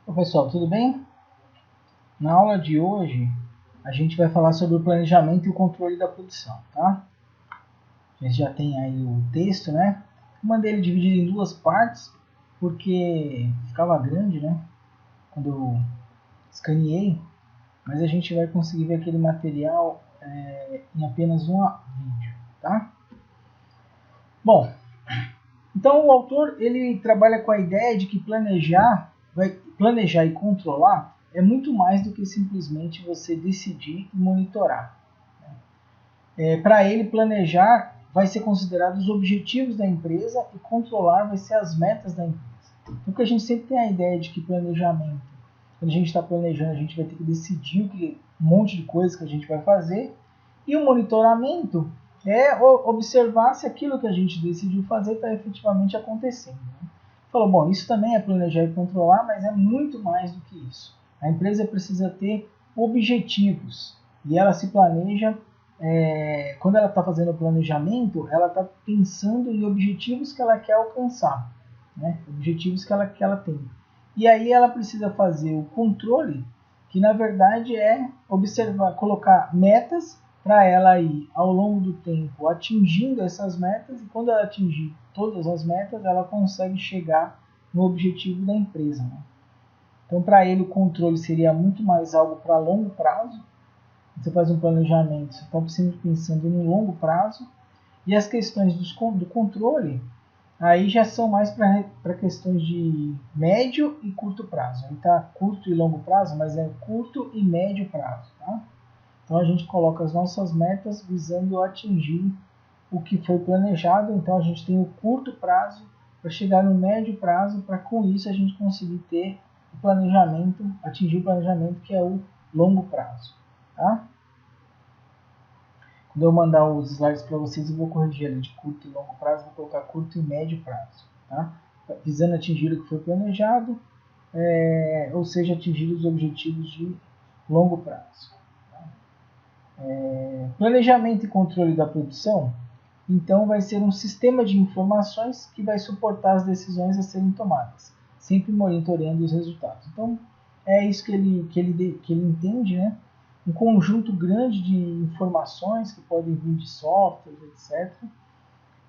Oi, pessoal, tudo bem? Na aula de hoje, a gente vai falar sobre o planejamento e o controle da produção, tá? A gente já tem aí o texto, né? Eu mandei ele dividido em duas partes, porque ficava grande, né? Quando eu escaneei, mas a gente vai conseguir ver aquele material em apenas um vídeo, tá? Bom, então o autor ele trabalha com a ideia de que planejar e controlar é muito mais do que simplesmente você decidir e monitorar. Para ele, planejar vai ser considerado os objetivos da empresa e controlar vai ser as metas da empresa. Porque a gente sempre tem a ideia de que planejamento, quando a gente está planejando, a gente vai ter que decidir um monte de coisas que a gente vai fazer, e o monitoramento é observar se aquilo que a gente decidiu fazer está efetivamente acontecendo. Falou, bom, isso também é planejar e controlar, mas é muito mais do que isso. A empresa precisa ter objetivos e ela se planeja. Quando ela está fazendo o planejamento, ela está pensando em objetivos que ela quer alcançar, né? Objetivos que ela tem. E aí ela precisa fazer o controle, que na verdade é observar, colocar metas para ela ir ao longo do tempo atingindo essas metas, e quando ela atingir todas as metas, ela consegue chegar no objetivo da empresa, né? Então, para ele, o controle seria muito mais algo para longo prazo. Você faz um planejamento, você está sempre pensando no longo prazo, e as questões do controle aí já são mais para questões de médio e curto prazo. Aí está curto e longo prazo, mas é curto e médio prazo. Tá? Então a gente coloca as nossas metas visando atingir o que foi planejado. Então a gente tem o curto prazo para chegar no médio prazo, para com isso a gente conseguir ter o planejamento, atingir o planejamento que é o longo prazo. Tá? Quando eu mandar os slides para vocês, eu vou corrigir ali de curto e longo prazo, vou colocar curto e médio prazo. Tá? Visando atingir o que foi planejado, ou seja, atingir os objetivos de longo prazo. Planejamento e controle da produção, então, vai ser um sistema de informações que vai suportar as decisões a serem tomadas, sempre monitorando os resultados. Então, é isso que ele entende, né? Um conjunto grande de informações que podem vir de softwares, etc.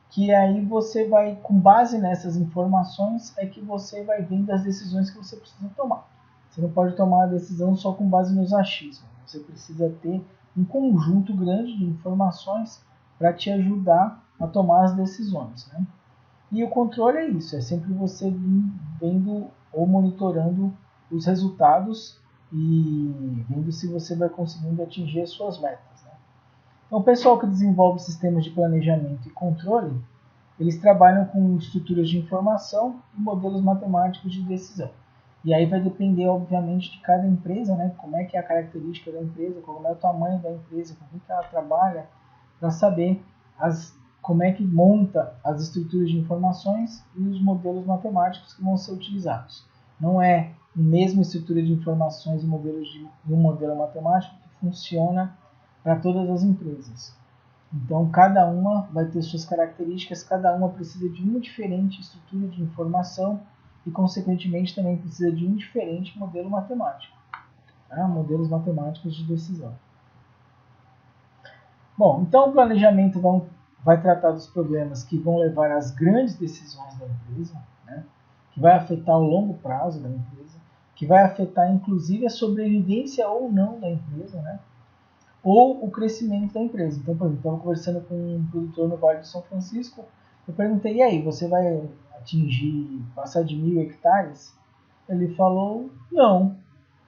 Que aí você vai, com base nessas informações, é que você vai vendo as decisões que você precisa tomar. Você não pode tomar a decisão só com base nos achismos. Você precisa ter um conjunto grande de informações para te ajudar a tomar as decisões, né? E o controle é isso, é sempre você vendo ou monitorando os resultados e vendo se você vai conseguindo atingir as suas metas, né? Então, o pessoal que desenvolve sistemas de planejamento e controle, eles trabalham com estruturas de informação e modelos matemáticos de decisão. E aí vai depender, obviamente, de cada empresa, né? Como é que é a característica da empresa, como é o tamanho da empresa, como que ela trabalha, para saber como é que monta as estruturas de informações e os modelos matemáticos que vão ser utilizados. Não é a mesma estrutura de informações e modelos de um modelo matemático que funciona para todas as empresas. Então, cada uma vai ter suas características, cada uma precisa de uma diferente estrutura de informação e, consequentemente, também precisa de um diferente modelo matemático, tá? Modelos matemáticos de decisão. Bom, então o planejamento vai tratar dos problemas que vão levar às grandes decisões da empresa, né? Que vai afetar o longo prazo da empresa, que vai afetar inclusive a sobrevivência ou não da empresa, né? Ou o crescimento da empresa. Então, por exemplo, estava conversando com um produtor no Vale de São Francisco, eu perguntei, e aí, você vai passar de 1.000 hectares? Ele falou, não,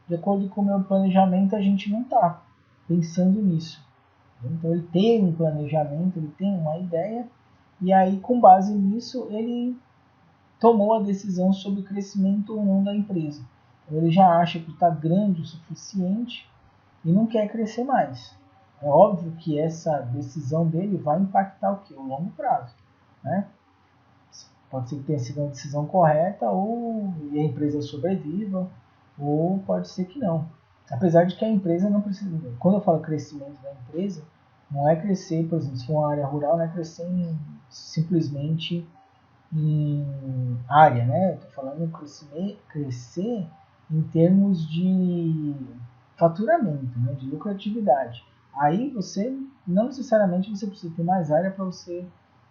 de acordo com o meu planejamento, a gente não está pensando nisso. Então, ele tem um planejamento, ele tem uma ideia, e aí, com base nisso, ele tomou a decisão sobre o crescimento ou não da empresa. Então, ele já acha que está grande o suficiente e não quer crescer mais. É óbvio que essa decisão dele vai impactar o quê? O longo prazo, né? Pode ser que tenha sido uma decisão correta ou a empresa sobreviva, ou pode ser que não. Apesar de que a empresa não precisa. Quando eu falo crescimento da empresa, não é crescer, por exemplo, se for uma área rural, não é crescer simplesmente em área, né? Eu estou falando crescer em termos de faturamento, né, de lucratividade. Aí você, não necessariamente você precisa ter mais área para você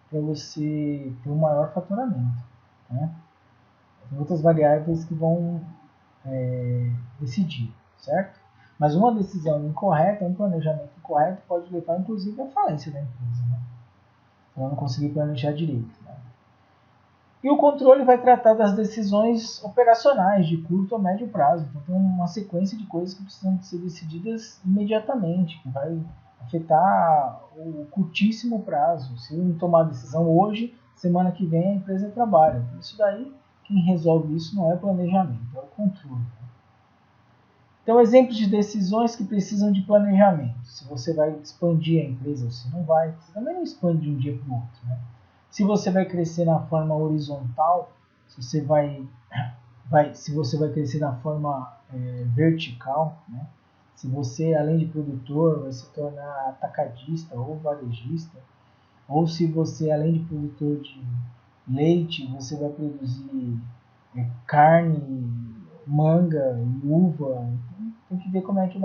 ter um maior faturamento, né? Tem outras variáveis que vão decidir, certo? Mas uma decisão incorreta, um planejamento incorreto pode levar inclusive à falência da empresa, né? Ela não conseguir planejar direito, né? E o controle vai tratar das decisões operacionais de curto ou médio prazo. Então tem uma sequência de coisas que precisam ser decididas imediatamente, que vai afetar o curtíssimo prazo. Se eu não tomar a decisão hoje, semana que vem a empresa trabalha. Isso daí, quem resolve isso não é planejamento, é o controle. Então, exemplos de decisões que precisam de planejamento. Se você vai expandir a empresa ou se não vai. Você também não expande de um dia para o outro, né? Se você vai crescer na forma horizontal, se você vai crescer na forma vertical, né? Se você, além de produtor, vai se tornar atacadista ou varejista, ou se você, além de produtor de leite, você vai produzir carne, manga e uva. Então, tem que ver como é que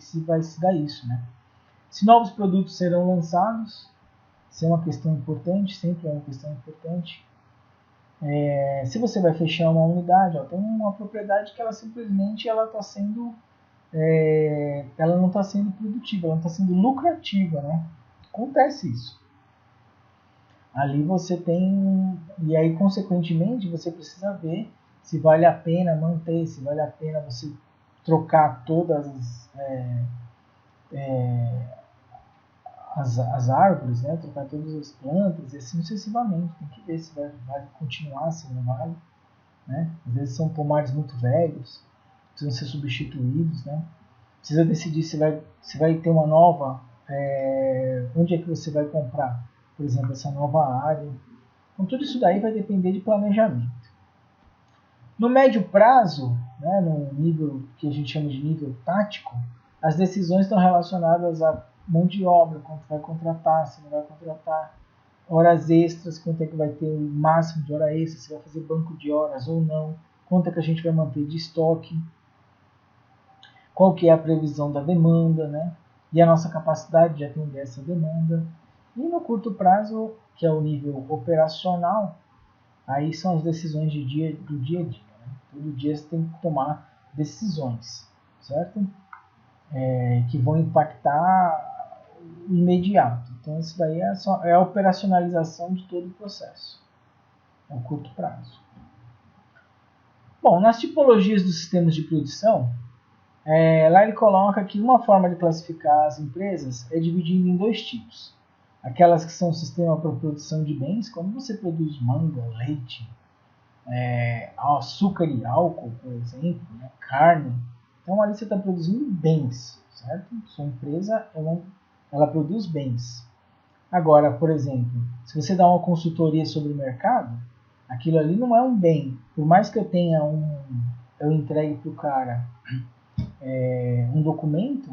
se vai se dar isso, né? Se novos produtos serão lançados, isso é uma questão importante, sempre é uma questão importante. Se você vai fechar uma unidade, tem uma propriedade que ela simplesmente ela não está sendo produtiva, ela não está sendo lucrativa, né? Acontece isso. Ali você tem, e aí consequentemente você precisa ver se vale a pena manter, se vale a pena você trocar todas as árvores, né? Trocar todas as plantas e assim sucessivamente. Tem que ver se vai continuar, se não vale. Né? Às vezes são pomares muito velhos, precisam ser substituídos, né? Precisa decidir se vai ter uma nova, onde é que você vai comprar, por exemplo, essa nova área. Então tudo isso daí vai depender de planejamento. No médio prazo, né, no nível que a gente chama de nível tático, as decisões estão relacionadas a mão de obra, quanto vai contratar, se não vai contratar, horas extras, quanto é que vai ter o máximo de hora extra, se vai fazer banco de horas ou não, quanto é que a gente vai manter de estoque, qual que é a previsão da demanda, né? E a nossa capacidade de atender essa demanda. E no curto prazo, que é o nível operacional, aí são as decisões do dia a dia. Né? Todo dia você tem que tomar decisões, certo? Que vão impactar o imediato. Então isso daí é a operacionalização de todo o processo. É o curto prazo. Bom, nas tipologias dos sistemas de produção, lá ele coloca que uma forma de classificar as empresas é dividindo em dois tipos. Aquelas que são um sistema para produção de bens, como você produz manga, leite, açúcar e álcool, por exemplo, né, carne. Então ali você está produzindo bens, certo? Sua empresa ela produz bens. Agora, por exemplo, se você dá uma consultoria sobre o mercado, aquilo ali não é um bem. Por mais que eu entregue para o cara um documento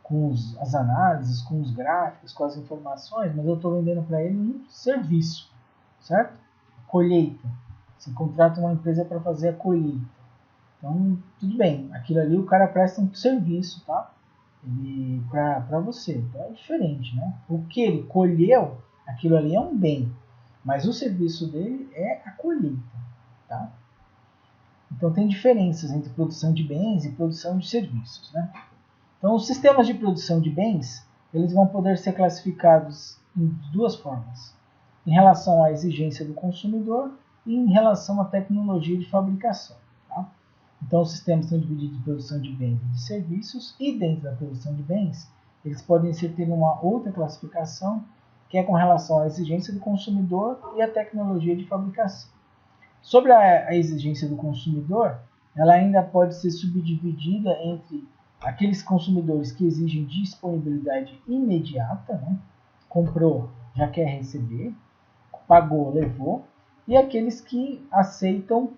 com as análises, com os gráficos, com as informações, mas eu estou vendendo para ele um serviço, certo? Colheita. Você contrata uma empresa para fazer a colheita. Então, tudo bem. Aquilo ali o cara presta um serviço, tá? Para você. Então é diferente, né? O que ele colheu, aquilo ali é um bem. Mas o serviço dele é a colheita, tá? Então tem diferenças entre produção de bens e produção de serviços, né? Então os sistemas de produção de bens, eles vão poder ser classificados em duas formas. Em relação à exigência do consumidor e em relação à tecnologia de fabricação. Tá? Então os sistemas são divididos em produção de bens e de serviços, e dentro da produção de bens, eles podem ter uma outra classificação, que é com relação à exigência do consumidor e à tecnologia de fabricação. Sobre a exigência do consumidor, ela ainda pode ser subdividida entre aqueles consumidores que exigem disponibilidade imediata, né? Comprou, já quer receber, pagou, levou, e aqueles que aceitam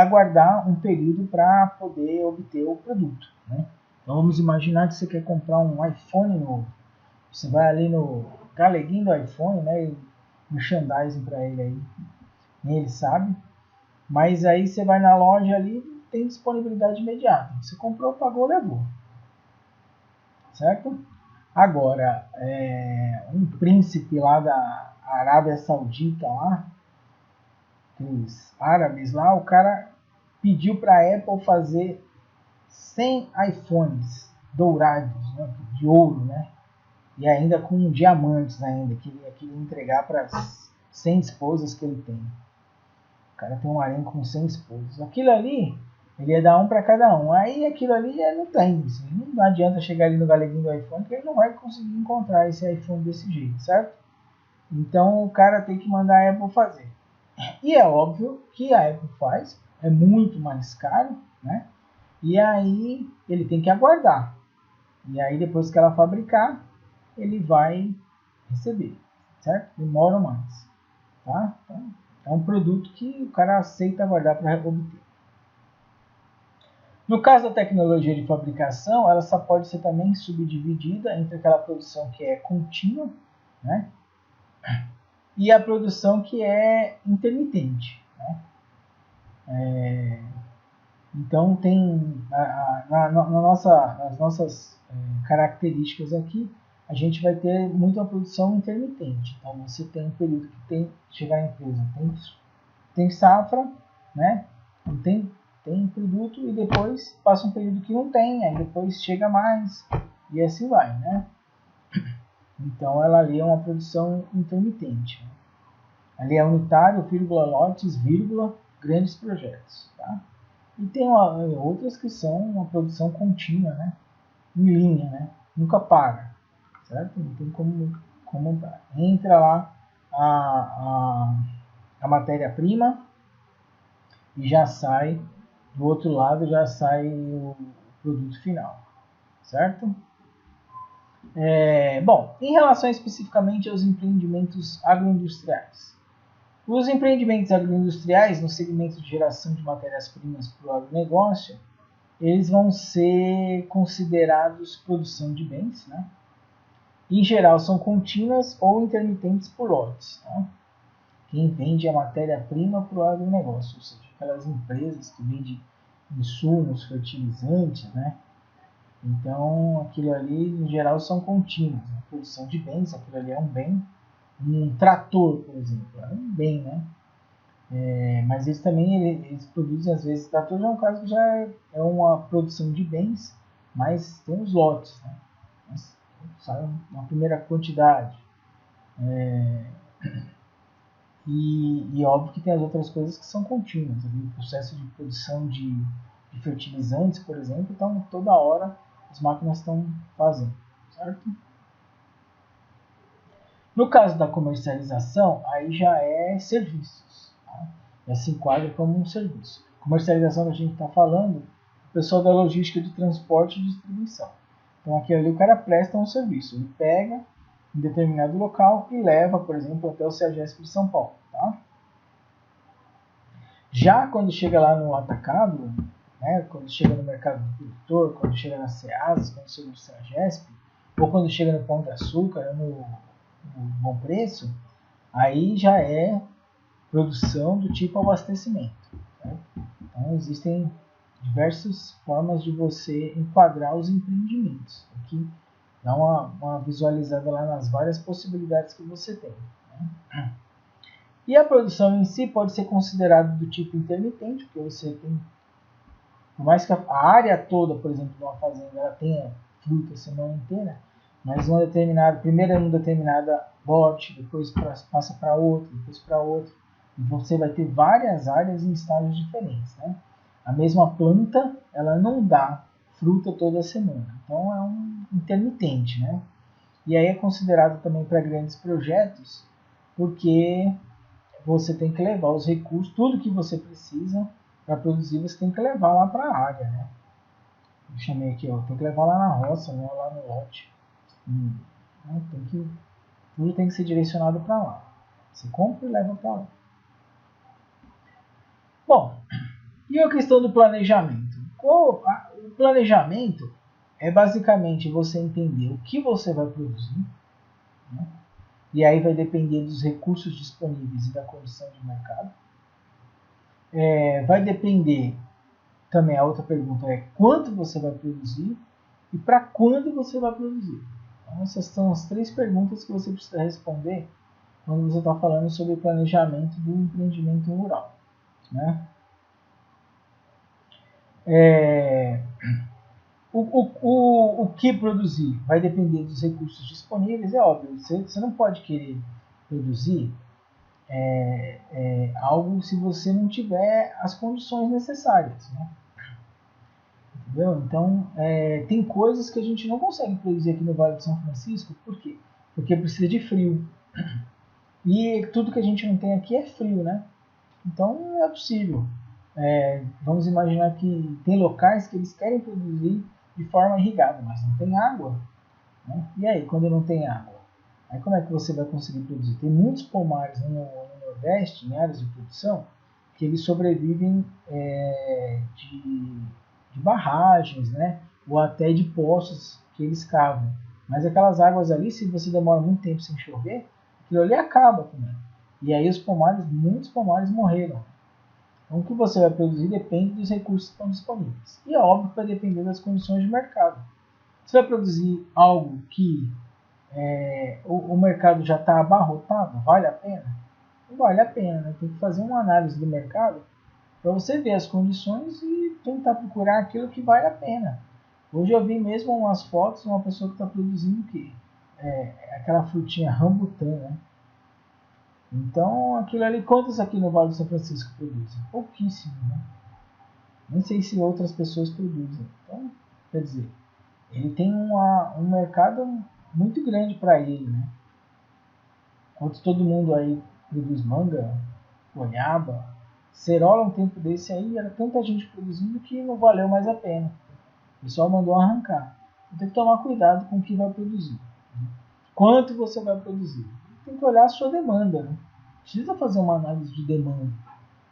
aguardar um período para poder obter o produto. Né? Então vamos imaginar que você quer comprar um iPhone novo. Você vai ali no galeguinho do iPhone, né? E merchandising para ele aí, nem ele sabe. Mas aí você vai na loja ali, tem disponibilidade imediata. Você comprou, pagou, levou. Certo? Agora, um príncipe lá da Arábia Saudita, lá, os árabes lá, o cara pediu para a Apple fazer 100 iPhones dourados, né, de ouro, né? E ainda com diamantes ainda, que ele queria entregar para as 100 esposas que ele tem. O cara tem um harém com 100 esposas. Aquilo ali, ele ia dar um para cada um. Aí aquilo ali não tem. Assim, não adianta chegar ali no galeguinho do iPhone, que ele não vai conseguir encontrar esse iPhone desse jeito, certo? Então o cara tem que mandar a Apple fazer. E é óbvio que a Apple faz, é muito mais caro, né? E aí ele tem que aguardar. E aí depois que ela fabricar, ele vai receber, certo? Demora mais, tá? Então, é um produto que o cara aceita aguardar para obter. No caso da tecnologia de fabricação, ela só pode ser também subdividida entre aquela produção que é contínua, né? E a produção que é intermitente, né? Então tem nas nossas características aqui, a gente vai ter muita produção intermitente. Então você tem um período que tem chegar a empresa, tem safra, né? Tem produto e depois passa um período que não tem, aí depois chega mais e assim vai, né? Então ela ali é uma produção intermitente. Ali é unitário, vírgula, lotes, vírgula, grandes projetos, tá? E tem outras que são uma produção contínua, né? Em linha, né? Nunca para, certo? Não tem como parar. Entra lá a matéria-prima e já sai, do outro lado já sai o produto final, certo? Bom, em relação especificamente aos empreendimentos agroindustriais. Os empreendimentos agroindustriais no segmento de geração de matérias-primas para o agronegócio, eles vão ser considerados produção de bens, né? Em geral são contínuas ou intermitentes por lotes, tá? Quem vende a matéria-prima para o agronegócio, ou seja, aquelas empresas que vendem insumos, fertilizantes, né? Então, aquilo ali, em geral, são contínuas. A produção de bens, aquilo ali é um bem. Um trator, por exemplo, é um bem, né? Mas eles também eles produzem, às vezes, trator já é um caso que já é uma produção de bens, mas tem os lotes, né? Mas sai uma primeira quantidade. E óbvio que tem as outras coisas que são contínuas. O processo de produção de fertilizantes, por exemplo, então toda hora as máquinas estão fazendo, certo? No caso da comercialização, aí já é serviços, tá? Já se enquadra como um serviço. Comercialização que a gente está falando, o pessoal da logística de transporte e distribuição. Então aqui ali o cara presta um serviço, ele pega em determinado local e leva, por exemplo, até o CEAGESP de São Paulo. Tá? Já quando chega lá no atacado, né, quando chega no mercado do produtor, quando chega na CEASA, quando chega no CEAGESP, ou quando chega no Pão de Açúcar, no Bom Preço, aí já é produção do tipo abastecimento. Certo? Então existem diversas formas de você enquadrar os empreendimentos. Aqui dá uma visualizada lá nas várias possibilidades que você tem. Né? E a produção em si pode ser considerada do tipo intermitente, porque você tem, por mais que a área toda, por exemplo, de uma fazenda, ela tenha fruta a semana inteira, mas uma determinada, primeiro é uma determinada lote, depois passa para outro, depois para outro. E você vai ter várias áreas em estágios diferentes. Né? A mesma planta, ela não dá fruta toda semana. Então é um intermitente. Né? E aí é considerado também para grandes projetos, porque você tem que levar os recursos, tudo que você precisa para produzir, você tem que levar lá para a área. Né? Eu chamei aqui, ó, tem que levar lá na roça, né? Lá no lote. Tudo tem que ser direcionado para lá. Você compra e leva para lá. Bom, e a questão do planejamento? O planejamento é basicamente você entender o que você vai produzir, né? E aí vai depender dos recursos disponíveis e da condição de mercado. Vai depender também a outra pergunta é quanto você vai produzir e para quando você vai produzir. Então, essas são as 3 perguntas que você precisa responder quando você está falando sobre o planejamento do empreendimento rural, né? O que produzir vai depender dos recursos disponíveis, é óbvio. Você não pode querer produzir algo se você não tiver as condições necessárias, né? Entendeu? Então, tem coisas que a gente não consegue produzir aqui no Vale do São Francisco, por quê? Porque precisa de frio. E tudo que a gente não tem aqui é frio, né? Então, não é possível. Vamos imaginar que tem locais que eles querem produzir de forma irrigada, mas não tem água, né? E aí, quando não tem água? Aí como é que você vai conseguir produzir? Tem muitos pomares no Nordeste, em áreas de produção, que eles sobrevivem de barragens, né? Ou até de poços que eles cavam. Mas aquelas águas ali, se você demora muito tempo sem chover, aquilo ali acaba também. E aí muitos pomares morreram. Então o que você vai produzir depende dos recursos que estão disponíveis. E é óbvio que vai depender das condições de mercado. Você vai produzir algo que o mercado já está abarrotado, vale a pena? Não vale a pena, né? Tem que fazer uma análise do mercado para você ver as condições e tentar procurar aquilo que vale a pena. Hoje eu vi mesmo umas fotos de uma pessoa que está produzindo o quê? Aquela frutinha rambutan, né? Então, aquilo ali, quantos aqui no Vale do São Francisco produzem? Pouquíssimo, né? Nem sei se outras pessoas produzem. Então, quer dizer, ele tem um mercado muito grande para ele, né? Enquanto todo mundo aí produz manga, goiaba, cerola, um tempo desse aí, era tanta gente produzindo que não valeu mais a pena. O pessoal mandou arrancar. Então, tem que tomar cuidado com o que vai produzir. Quanto você vai produzir? Tem que olhar a sua demanda, né? Precisa fazer uma análise de demanda.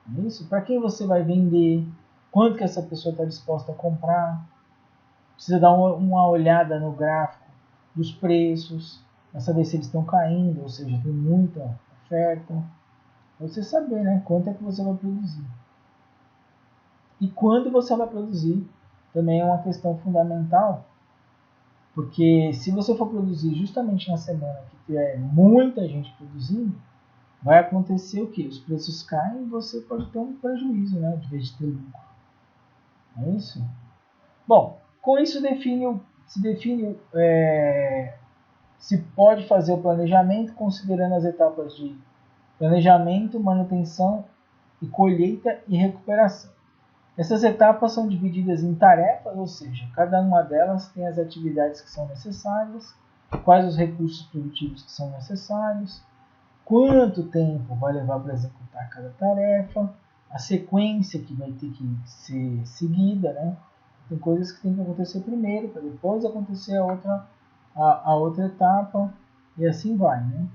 Não é isso? Para quem você vai vender? Quanto que essa pessoa está disposta a comprar? Precisa dar uma olhada no gráfico dos preços, para saber se eles estão caindo, ou seja, tem muita oferta. Para você saber, né, quanto é que você vai produzir. E quando você vai produzir também é uma questão fundamental, porque se você for produzir justamente na semana que tiver muita gente produzindo, vai acontecer o que? Os preços caem e você pode ter um prejuízo, né, de vez de ter lucro. É isso? Bom, com isso se define se pode fazer o planejamento considerando as etapas de planejamento, manutenção e colheita e recuperação. Essas etapas são divididas em tarefas, ou seja, cada uma delas tem as atividades que são necessárias, quais os recursos produtivos que são necessários, quanto tempo vai levar para executar cada tarefa, a sequência que vai ter que ser seguida, né? Tem coisas que tem que acontecer primeiro, para depois acontecer a outra etapa, e assim vai, né?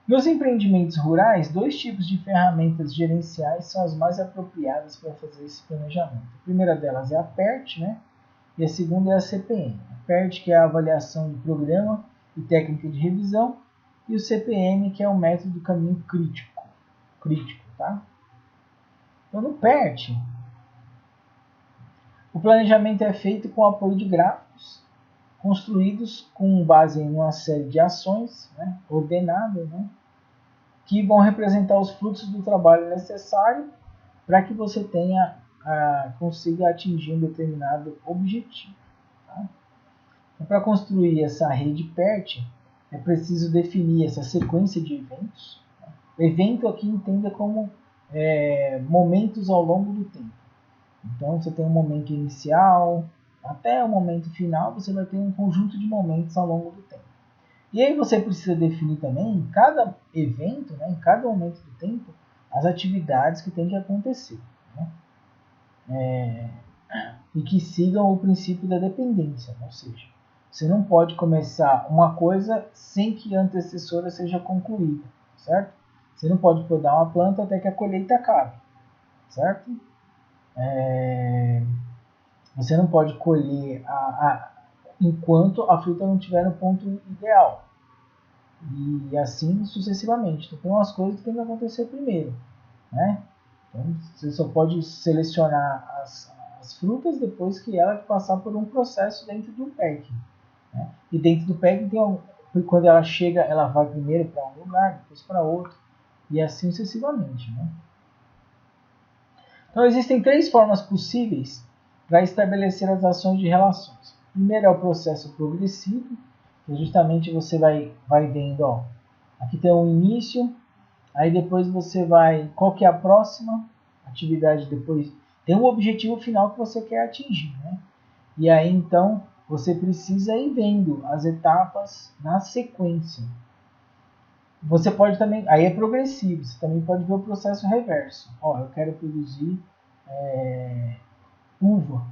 Nos empreendimentos rurais, 2 tipos de ferramentas gerenciais são as mais apropriadas para fazer esse planejamento. A primeira delas é a PERT, né? E a segunda é a CPM. A PERT, que é a avaliação de programa e técnica de revisão, e o CPM, que é o método do caminho crítico, tá? Então, no PERT, o planejamento é feito com apoio de gráficos, construídos com base em uma série de ações, né, ordenadas, né, que vão representar os fluxos do trabalho necessário para que você consiga atingir um determinado objetivo. Tá? Então, para construir essa rede PERT, é preciso definir essa sequência de eventos. Tá? O evento aqui entenda como momentos ao longo do tempo. Então você tem um momento inicial, até o momento final, você vai ter um conjunto de momentos ao longo do tempo. E aí você precisa definir também, em cada evento, né, em cada momento do tempo, as atividades que tem que acontecer. Né? E que sigam o princípio da dependência, ou seja, você não pode começar uma coisa sem que a antecessora seja concluída, certo? Você não pode podar uma planta até que a colheita acabe, certo? Você não pode colher enquanto a fruta não estiver no ponto ideal. E assim sucessivamente. Então tem umas coisas que tem que acontecer primeiro. Né? Então, você só pode selecionar as frutas depois que ela passar por um processo dentro do packing, né? E dentro do packing quando ela chega, ela vai primeiro para um lugar, depois para outro, e assim sucessivamente, né? Então existem 3 formas possíveis para estabelecer as ações de relações. Primeiro é o processo progressivo, que justamente você vai vendo, ó, aqui tem um início, aí depois você vai, qual que é a próxima atividade depois? Tem um objetivo final que você quer atingir, né? E aí então você precisa ir vendo as etapas na sequência. Você pode também, aí é progressivo, você também pode ver o processo reverso. Ó, eu quero produzir uva.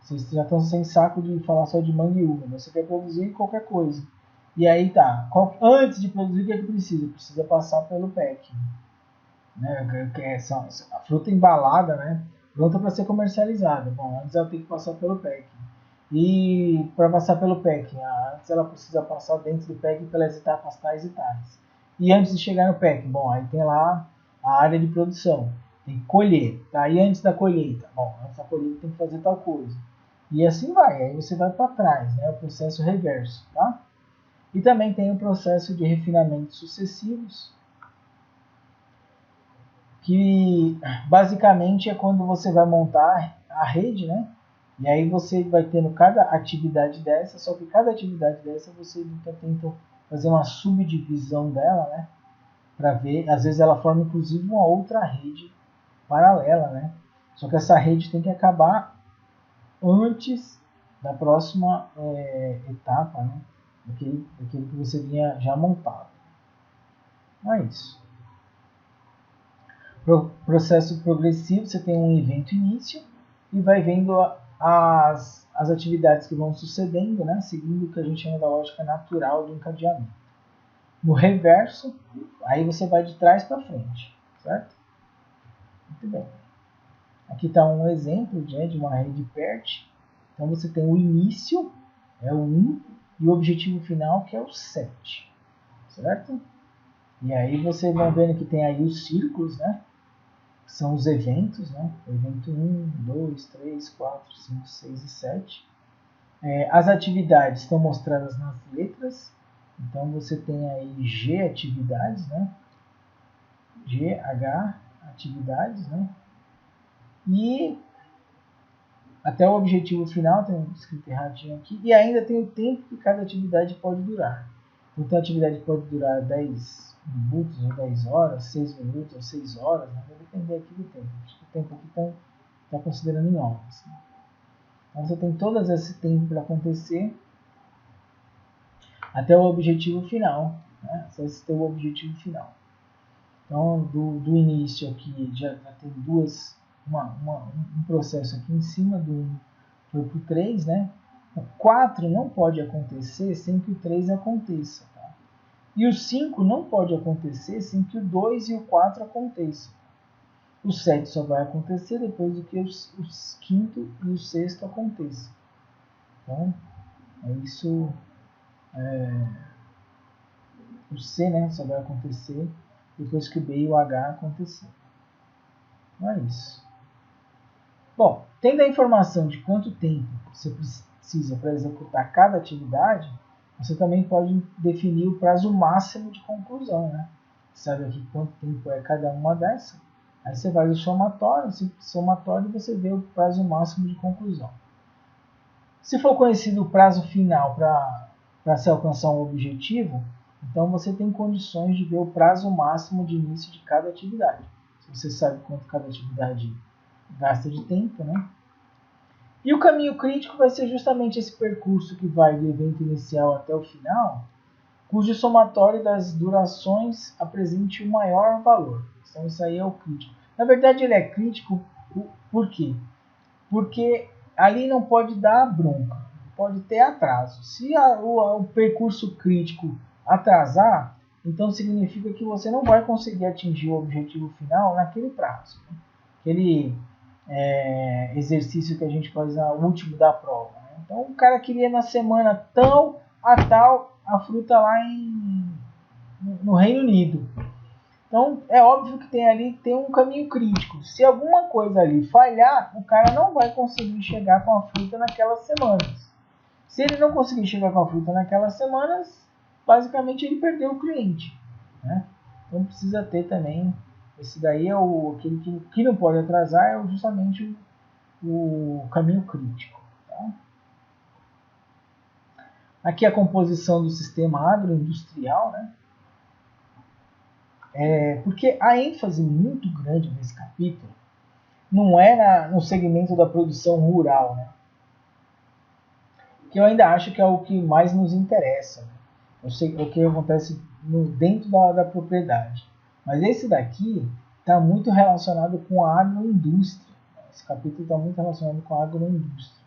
Vocês já estão sem saco de falar só de manga e uva, mas você quer produzir qualquer coisa. E aí tá, antes de produzir o que é que precisa? Precisa passar pelo packing, né? Que é a fruta embalada, né? Pronta para ser comercializada. Bom, antes ela tem que passar pelo packing. E para passar pelo packing, antes ela precisa passar dentro do packing pelas etapas tais e tais. E antes de chegar no packing, bom, aí tem lá a área de produção. Tem que colher, tá? E antes da colheita, bom, antes da colheita tem que fazer tal coisa. E assim vai, aí você vai para trás, né? O processo reverso, tá? E também tem o processo de refinamento sucessivos, que basicamente é quando você vai montar a rede, né? E aí você vai tendo cada atividade dessa, só que cada atividade dessa você tenta fazer uma subdivisão dela, né? Para ver, às vezes ela forma inclusive uma outra rede paralela, né? Só que essa rede tem que acabar antes da próxima etapa, né? Daquilo que você vinha já montado. Não é isso. Processo progressivo, você tem um evento início e vai vendo as atividades que vão sucedendo, né? Seguindo o que a gente chama da lógica natural do encadeamento. No reverso, aí você vai de trás para frente, certo? Muito bem. Aqui está um exemplo de uma rede PERT. Então você tem o início, é o 1, e o objetivo final, que é o 7, certo? E aí você vai vendo que tem aí os círculos, né? São os eventos, né? Evento 1, 2, 3, 4, 5, 6 e 7. As atividades estão mostradas nas letras. Então você tem aí G atividades, né? G, H atividades, né? E até o objetivo final, tem escrito erradinho aqui, e ainda tem o tempo que cada atividade pode durar. Então a atividade pode durar 10 minutos ou 10 horas, 6 minutos ou 6 horas, né? Vai depender aqui do tempo. Acho que o tempo aqui está considerando em horas. Né? Então você tem todo esse tempo para acontecer até o objetivo final. Né? Só esse tem o objetivo final. Então do início aqui já tem um processo aqui em cima do foi para o 3, né? O 4 não pode acontecer sem que o 3 aconteça. Tá? E o 5 não pode acontecer sem que o 2 e o 4 aconteçam. O 7 só vai acontecer depois do que os quinto e o sexto aconteçam. Então, é isso. O C, né, só vai acontecer depois que o B e o H acontecer. Não é isso. Bom, tendo a informação de quanto tempo você precisa para executar cada atividade, você também pode definir o prazo máximo de conclusão, né? Sabe aqui quanto tempo é cada uma dessas. Aí você vai no somatório, somatório você vê o prazo máximo de conclusão. Se for conhecido o prazo final para se alcançar um objetivo, então você tem condições de ver o prazo máximo de início de cada atividade. Se você sabe quanto cada atividade gasta de tempo, né? E o caminho crítico vai ser justamente esse percurso que vai do evento inicial até o final, cujo somatório das durações apresente o maior valor. Então isso aí é o crítico. Na verdade ele é crítico por quê? Porque ali não pode dar bronca, pode ter atraso. Se o percurso crítico atrasar, então significa que você não vai conseguir atingir o objetivo final naquele prazo. Aquele exercício que a gente faz no último da prova. Né? Então o cara queria na semana tal a fruta lá no Reino Unido. Então é óbvio que tem um caminho crítico. Se alguma coisa ali falhar, o cara não vai conseguir chegar com a fruta naquelas semanas. Se ele não conseguir chegar com a fruta naquelas semanas, basicamente ele perdeu o cliente, né? Então precisa ter também, esse daí é aquele que não pode atrasar, é justamente o caminho crítico. Tá? Aqui a composição do sistema agroindustrial, né? Porque a ênfase muito grande nesse capítulo não é no segmento da produção rural, né? Que eu ainda acho que é o que mais nos interessa. Né? Eu sei o que acontece dentro da propriedade. Mas esse daqui está muito relacionado com a agroindústria. Esse capítulo está muito relacionado com a agroindústria.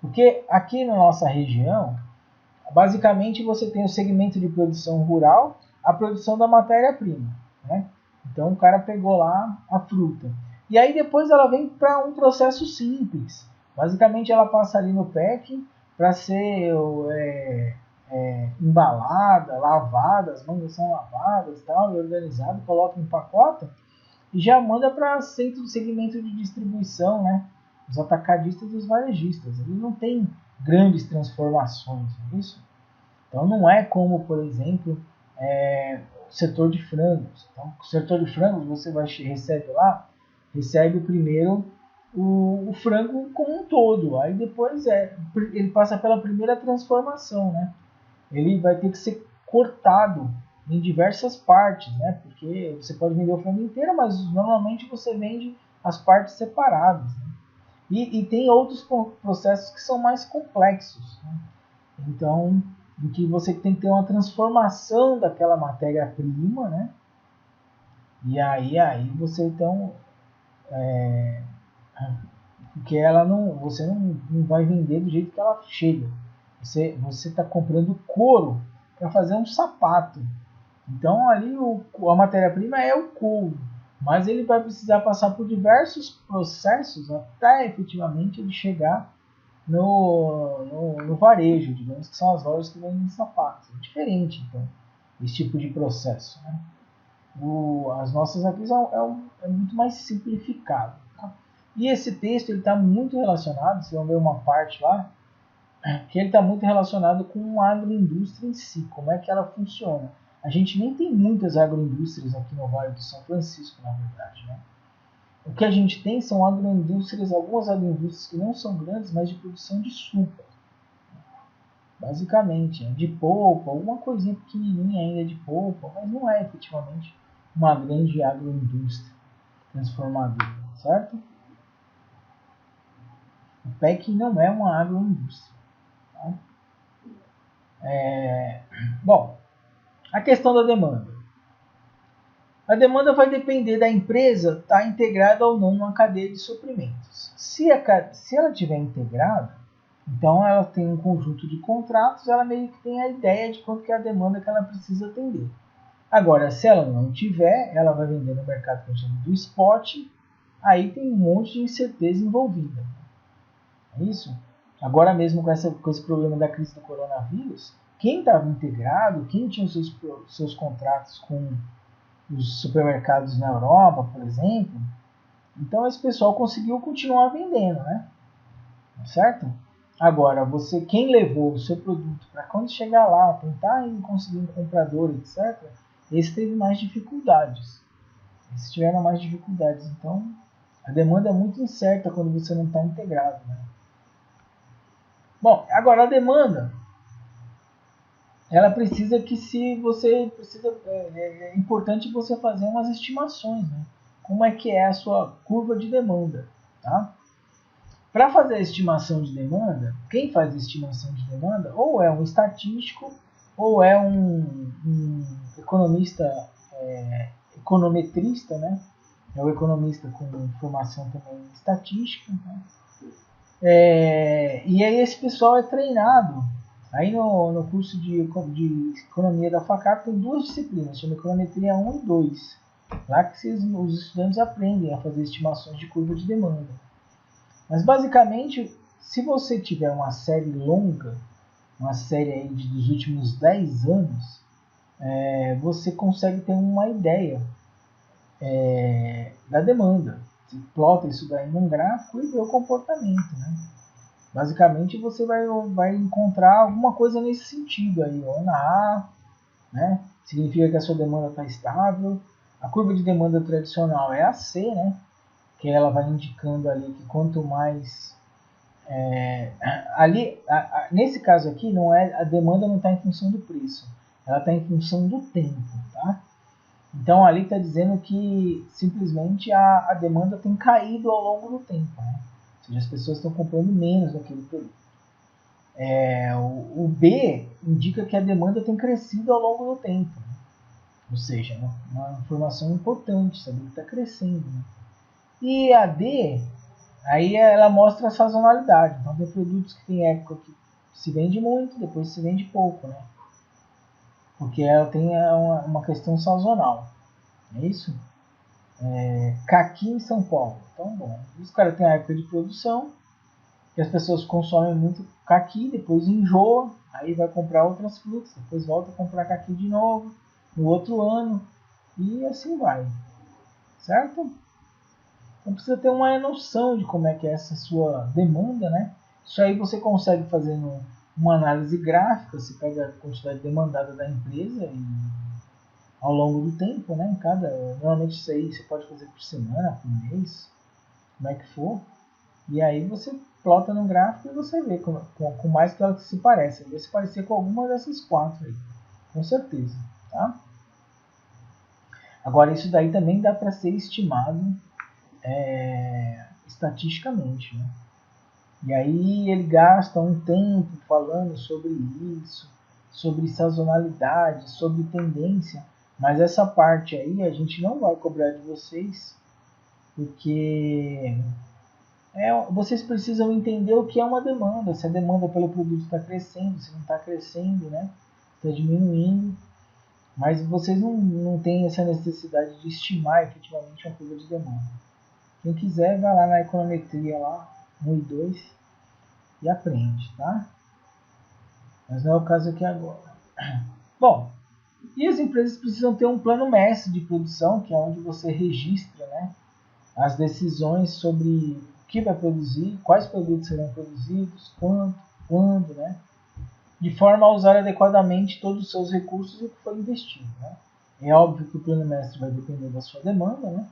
Porque aqui na nossa região, basicamente você tem o segmento de produção rural, a produção da matéria-prima. Né? Então o cara pegou lá a fruta. E aí depois ela vem para um processo simples. Basicamente ela passa ali no packing para ser embalada, lavada, as mangas são lavadas tal, e organizado, coloca em pacote e já manda para centro de segmento de distribuição, né? Os atacadistas e os varejistas. Eles não têm grandes transformações, não é isso? Então não é como, por exemplo, o setor de frangos. Então, o setor de frangos você recebe primeiro o frango como um todo. Aí depois ele passa pela primeira transformação, né? Ele vai ter que ser cortado em diversas partes, né? Porque você pode vender o frango inteiro, mas normalmente você vende as partes separadas. Né? E tem outros processos que são mais complexos. Né? Então, em que você tem que ter uma transformação daquela matéria-prima, né? E aí você então porque você não vai vender do jeito que ela chega. Você está comprando couro para fazer um sapato. Então ali a matéria-prima é o couro, mas ele vai precisar passar por diversos processos até efetivamente ele chegar no varejo, digamos que são as lojas que vendem sapatos. É diferente, então, esse tipo de processo. Né? As nossas aqui é muito mais simplificado. Tá? E esse texto está muito relacionado, vocês vão ver uma parte lá, que ele está muito relacionado com a agroindústria em si, como é que ela funciona. A gente nem tem muitas agroindústrias aqui no Vale do São Francisco, na verdade. Né? O que a gente tem são agroindústrias, algumas agroindústrias que não são grandes, mas de produção de suco. Basicamente, de polpa, alguma coisinha pequenininha ainda de polpa, mas não é efetivamente uma grande agroindústria transformadora, certo? O PEC não é uma agroindústria. Tá? Bom, a questão da demanda. A demanda vai depender da empresa estar integrada ou não numa cadeia de suprimentos. Se ela estiver integrada, então ela tem um conjunto de contratos, ela meio que tem a ideia de quanto que é a demanda que ela precisa atender. Agora, se ela não tiver, ela vai vender no mercado que a gente chama do spot, aí tem um monte de incerteza envolvida. É isso? Agora mesmo com esse problema da crise do coronavírus, quem estava integrado, quem tinha os seus contratos com os supermercados na Europa, por exemplo, então esse pessoal conseguiu continuar vendendo, né? Certo? Agora, quem levou o seu produto para quando chegar lá, tentar conseguir um comprador, etc., esse teve mais dificuldades. Esses tiveram mais dificuldades. Então, a demanda é muito incerta quando você não está integrado. Né? Bom, agora a demanda, ela precisa é importante você fazer umas estimações, né? Como é que é a sua curva de demanda, tá? Para fazer a estimação de demanda, quem faz a estimação de demanda ou é um estatístico ou é um economista, econometrista, né? É o economista com formação também em estatística. Né? E aí esse pessoal é treinado. Aí no curso de economia da FACAP tem duas disciplinas, chama econometria 1 e 2. Lá que os estudantes aprendem a fazer estimações de curva de demanda. Mas basicamente, se você tiver uma série longa, uma série aí dos últimos 10 anos, você consegue ter uma ideia da demanda. Você plota isso daí num gráfico e vê o comportamento, né? Basicamente você vai encontrar alguma coisa nesse sentido aí, ó, na A, né? Significa que a sua demanda está estável. A curva de demanda tradicional é a C, né? Que ela vai indicando ali que quanto mais nesse caso aqui não é a demanda não está em função do preço, ela está em função do tempo, tá? Então ali está dizendo que simplesmente a demanda tem caído ao longo do tempo, né? Ou seja, as pessoas estão comprando menos daquele produto. O B indica que a demanda tem crescido ao longo do tempo, né? Ou seja, uma informação importante, saber que está crescendo, né? E a D, aí ela mostra a sazonalidade. Então tem produtos que tem época que se vende muito, depois se vende pouco, né? Porque ela tem uma questão sazonal. É isso? Caqui em São Paulo. Então, bom, os caras têm a época de produção, que as pessoas consomem muito caqui, depois enjoa, aí vai comprar outras frutas, depois volta a comprar caqui de novo, no outro ano, e assim vai. Certo? Então precisa ter uma noção de como é que é essa sua demanda, né? Isso aí você consegue fazer uma análise gráfica, você pega a quantidade demandada da empresa e ao longo do tempo, né? Normalmente isso aí você pode fazer por semana, por mês, como é que for. E aí você plota no gráfico e você vê com mais que ela se parece. Vê se parecer com alguma dessas quatro aí, com certeza, tá? Agora isso daí também dá para ser estimado estatisticamente, né? E aí ele gasta um tempo falando sobre isso, sobre sazonalidade, sobre tendência, mas essa parte aí a gente não vai cobrar de vocês, porque vocês precisam entender o que é uma demanda, se a demanda pelo produto está crescendo, se não está crescendo, né? Está diminuindo, mas vocês não têm essa necessidade de estimar efetivamente uma curva de demanda. Quem quiser, vai lá na econometria lá, 1 e 2, e aprende, tá? Mas não é o caso aqui agora. Bom, e as empresas precisam ter um plano mestre de produção, que é onde você registra, né, as decisões sobre o que vai produzir, quais produtos serão produzidos, quando, né, de forma a usar adequadamente todos os seus recursos e o que foi investido, né? É óbvio que o plano mestre vai depender da sua demanda, né?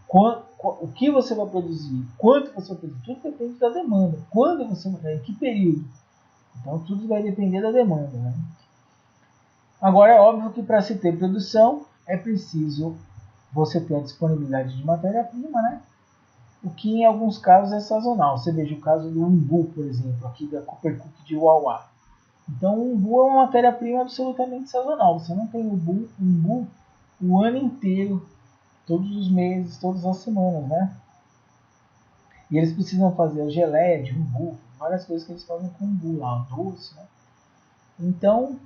O que você vai produzir, quanto você vai produzir, tudo depende da demanda. Quando você vai, em que período? Então tudo vai depender da demanda, né? Agora é óbvio que para se ter produção é preciso você ter a disponibilidade de matéria-prima, né? O que em alguns casos é sazonal. Você veja o caso do umbu, por exemplo, aqui da Cooper Cook de Uauá. Então o umbu é uma matéria-prima absolutamente sazonal. Você não tem umbu o ano inteiro, todos os meses, todas as semanas, né? E eles precisam fazer a geleia de umbu, várias coisas que eles fazem com umbu lá, doce, né? Então,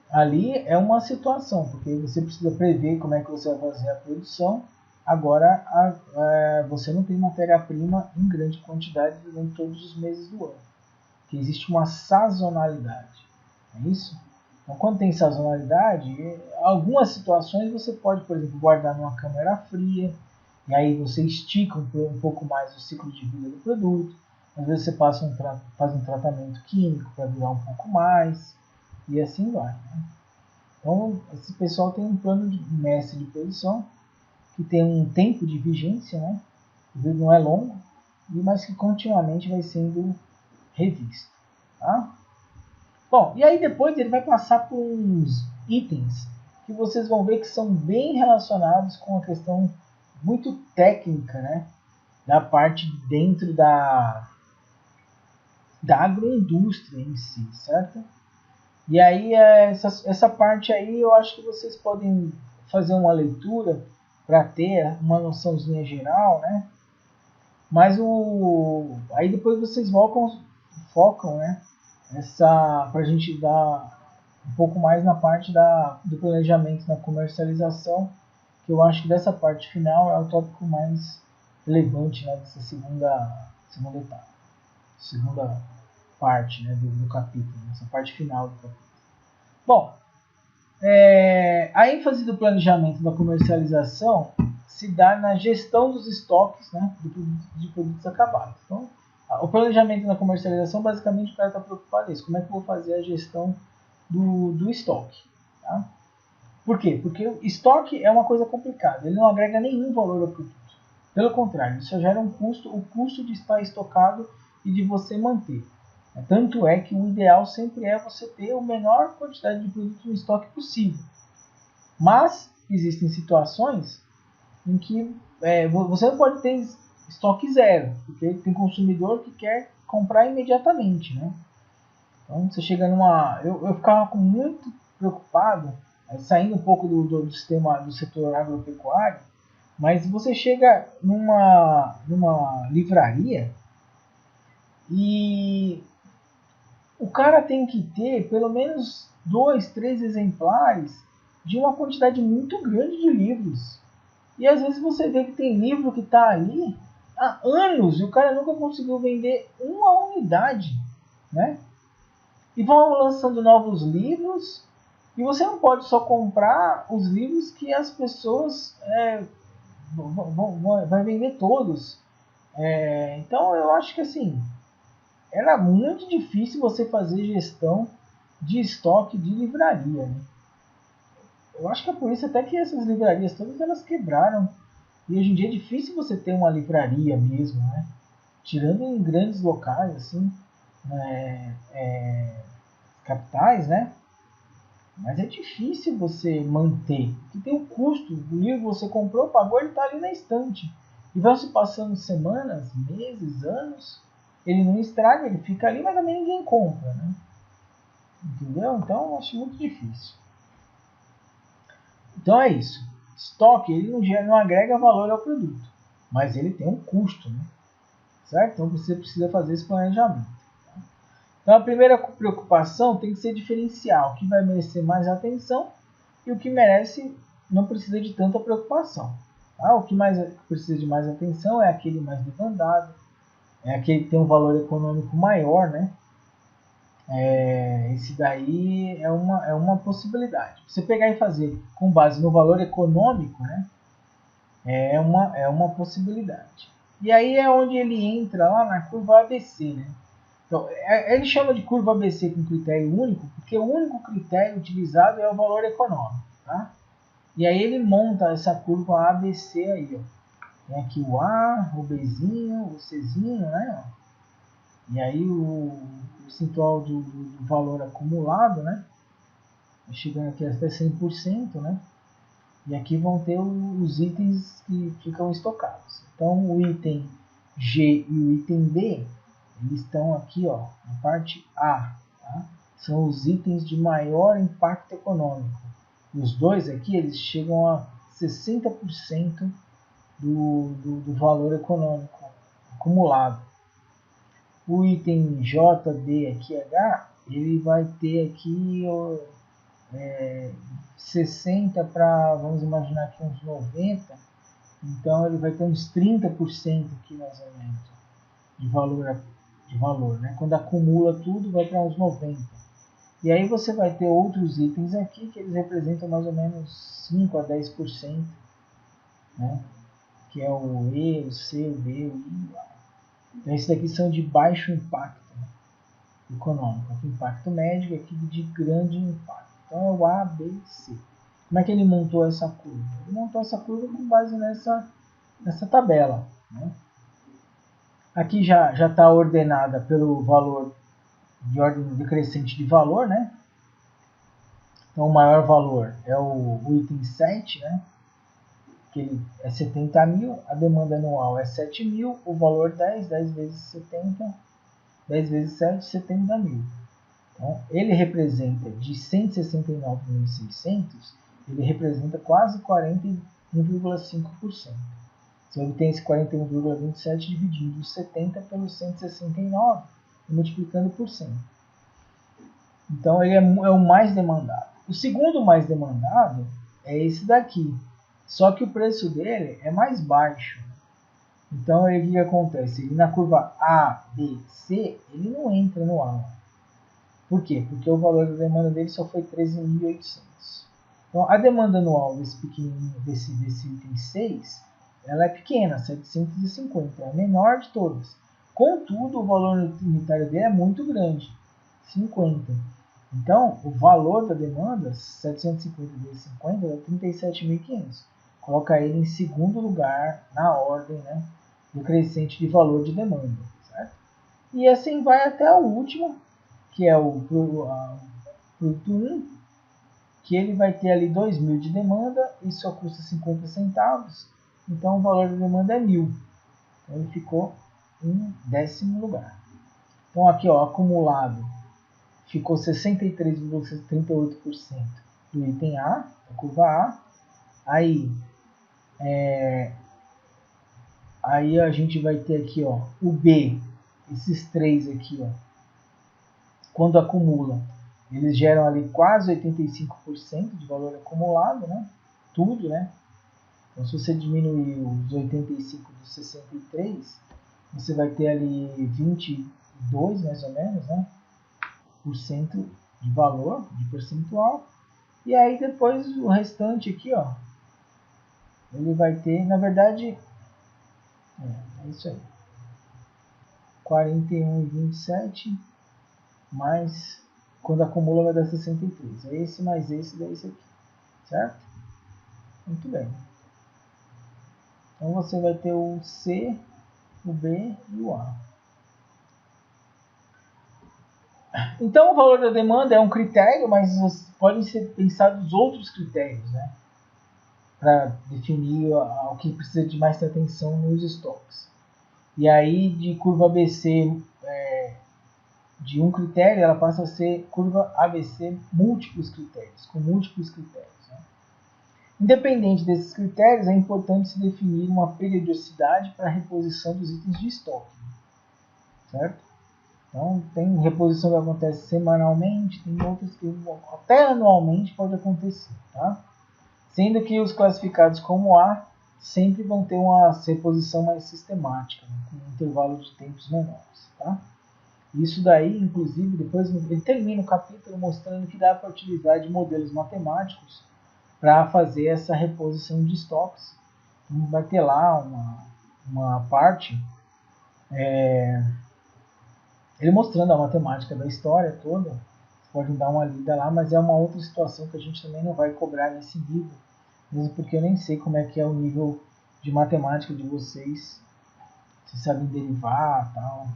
ali é uma situação, porque você precisa prever como é que você vai fazer a produção. Agora, você não tem matéria-prima em grande quantidade durante todos os meses do ano, porque existe uma sazonalidade, é isso? Então, quando tem sazonalidade, algumas situações você pode, por exemplo, guardar numa câmara fria, e aí você estica um pouco mais o ciclo de vida do produto. Às vezes você faz um tratamento químico para durar um pouco mais, e assim vai, né? Então, esse pessoal tem um plano de mestre de produção que tem um tempo de vigência, né? Às vezes não é longo, mas que continuamente vai sendo revisto, tá? Bom, e aí depois ele vai passar por uns itens que vocês vão ver que são bem relacionados com a questão muito técnica, né? Da parte dentro da agroindústria em si, certo? E aí essa parte aí eu acho que vocês podem fazer uma leitura para ter uma noçãozinha geral, né? Mas aí depois vocês focam, né? Para a gente dar um pouco mais na parte do planejamento, na comercialização, que eu acho que dessa parte final é o tópico mais relevante, né, dessa segunda etapa, segunda parte, né, do capítulo, essa parte final do capítulo. Bom, A ênfase do planejamento da comercialização se dá na gestão dos estoques, né, de produtos acabados. Então, o planejamento na comercialização, basicamente, o cara está preocupado com isso. Como é que eu vou fazer a gestão do estoque? Tá? Por quê? Porque o estoque é uma coisa complicada. Ele não agrega nenhum valor ao produto. Pelo contrário, ele só gera um custo, o custo de estar estocado e de você manter. Tanto é que o ideal sempre é você ter a menor quantidade de produtos no estoque possível. Mas existem situações em que você não pode ter estoque zero, porque tem consumidor que quer comprar imediatamente, né? Então você chega numa... Eu ficava muito preocupado, saindo um pouco do sistema do setor agropecuário, mas você chega numa livraria e o cara tem que ter pelo menos 2, 3 exemplares de uma quantidade muito grande de livros. E às vezes você vê que tem livro que está ali há anos e o cara nunca conseguiu vender uma unidade, né? E vão lançando novos livros e você não pode só comprar os livros que as pessoas vai vender todos. Então eu acho que assim era muito difícil você fazer gestão de estoque de livraria, né? Eu acho que é por isso até que essas livrarias todas elas quebraram. E hoje em dia é difícil você ter uma livraria mesmo, né? Tirando em grandes locais, assim, capitais, né? Mas é difícil você manter. Porque tem o custo do livro que você comprou, pagou, ele está ali na estante. E vai se passando semanas, meses, anos, ele não estraga, ele fica ali, mas também ninguém compra, né? Entendeu? Então eu acho muito difícil. Então é isso. Estoque ele não agrega valor ao produto, mas ele tem um custo, né? Certo? Então você precisa fazer esse planejamento. Então a primeira preocupação tem que ser diferenciar o que vai merecer mais atenção e o que merece não precisa de tanta preocupação. Tá? O que precisa de mais atenção é aquele mais demandado, é aquele que tem um valor econômico maior, né? Esse daí é uma possibilidade. Você pegar e fazer com base no valor econômico, né? É uma possibilidade. E aí é onde ele entra lá na curva ABC, né? Então, ele chama de curva ABC com critério único, porque o único critério utilizado é o valor econômico, tá? E aí ele monta essa curva ABC aí, ó. Tem aqui o A, o Bzinho, o Czinho, né? E aí o percentual do valor acumulado, né? Chegando aqui até 100%, né? E aqui vão ter os itens que ficam estocados. Então o item G e o item B, eles estão aqui, ó, na parte A. Tá? São os itens de maior impacto econômico. Os dois aqui, eles chegam a 60% do valor econômico acumulado. O item J, D, aqui H, ele vai ter aqui 60 para, vamos imaginar aqui uns 90, então ele vai ter uns 30% aqui mais ou menos de valor, né? Quando acumula tudo vai para uns 90. E aí você vai ter outros itens aqui que eles representam mais ou menos 5 a 10%, né? Que é o E, o C, o D, o I. Então esses daqui são de baixo impacto, né, econômico. Aqui impacto médio, aqui de grande impacto. Então é o A, B, C. Como é que ele montou essa curva? Ele montou essa curva com base nessa tabela, né? Aqui já está ordenada pelo valor de ordem decrescente de valor, né? Então o maior valor é o item 7, né? Que ele é 70 mil, a demanda anual é 7 mil, o valor 10 vezes 70, 10 vezes 7, 70 mil. Então, ele representa de 169.600, ele representa quase 41,5%. Você obtém esse 41,27 dividindo os 70 pelos 169 e multiplicando por 100. Então ele é o mais demandado. O segundo mais demandado é esse daqui. Só que o preço dele é mais baixo. Então o que acontece? Ele na curva A, B, C, ele não entra no A. Por quê? Porque o valor da demanda dele só foi 13.800. Então, a demanda anual desse pequenininho, desse item 6, ela é pequena, 750, é a menor de todas. Contudo, o valor unitário dele é muito grande, 50. Então, o valor da demanda, 750 vezes 50, é 37.500. Coloca ele em segundo lugar na ordem, né, do crescente de valor de demanda. Certo? E assim vai até o último, que é o produto 1, que ele vai ter ali 2.000 de demanda e só custa 50 centavos. Então, o valor da demanda é 1.000. Então, ele ficou em 10º lugar. Então, aqui, ó, acumulado, ficou 63,38% do item A, da curva A. Aí a gente vai ter aqui, ó, o B, esses três aqui, ó, quando acumula, eles geram ali quase 85% de valor acumulado, né? Tudo, né? Então, se você diminuir os 85 dos 63, você vai ter ali 22, mais ou menos, né? Por cento de valor, de percentual. E aí depois o restante aqui, ó, ele vai ter, na verdade, é isso aí. 41,27 mais, quando acumula vai dar 63. É esse mais esse, daí esse aqui. Certo? Muito bem. Então você vai ter o C, o B e o A. Então o valor da demanda é um critério, mas podem ser pensados outros critérios, né, para definir o que precisa de mais atenção nos estoques. E aí de curva ABC de um critério, ela passa a ser curva ABC múltiplos critérios, com múltiplos critérios. Né? Independente desses critérios, é importante se definir uma periodicidade para a reposição dos itens de estoque. Certo? Então, tem reposição que acontece semanalmente, tem outras que até anualmente pode acontecer. Tá? Sendo que os classificados como A sempre vão ter uma reposição mais sistemática, né? Com um intervalo de tempos menores. Tá? Isso daí, inclusive, depois ele termina o capítulo mostrando que dá para utilizar de modelos matemáticos para fazer essa reposição de estoques. Então, vai ter lá uma parte ele mostrando a matemática da história toda. Vocês podem dar uma lida lá, mas é uma outra situação que a gente também não vai cobrar nesse nível, mesmo porque eu nem sei como é que é o nível de matemática de vocês, se sabem derivar, tal.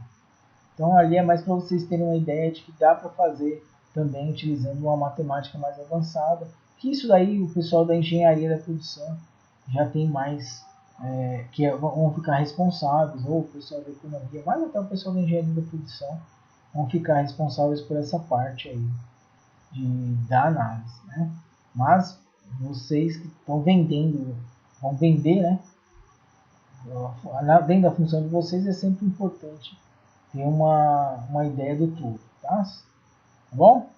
Então ali é mais para vocês terem uma ideia de que dá para fazer também utilizando uma matemática mais avançada, que isso daí o pessoal da engenharia da produção já tem mais, que vão ficar responsáveis, ou o pessoal da economia, mas até o pessoal da engenharia da produção vão ficar responsáveis por essa parte aí da análise, né? Mas vocês que estão vendendo, vão vender, né? Dentro da função de vocês é sempre importante ter uma ideia do todo, tá? Tá bom?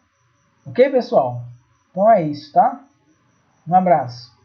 Ok, pessoal? Então é isso, tá? Um abraço.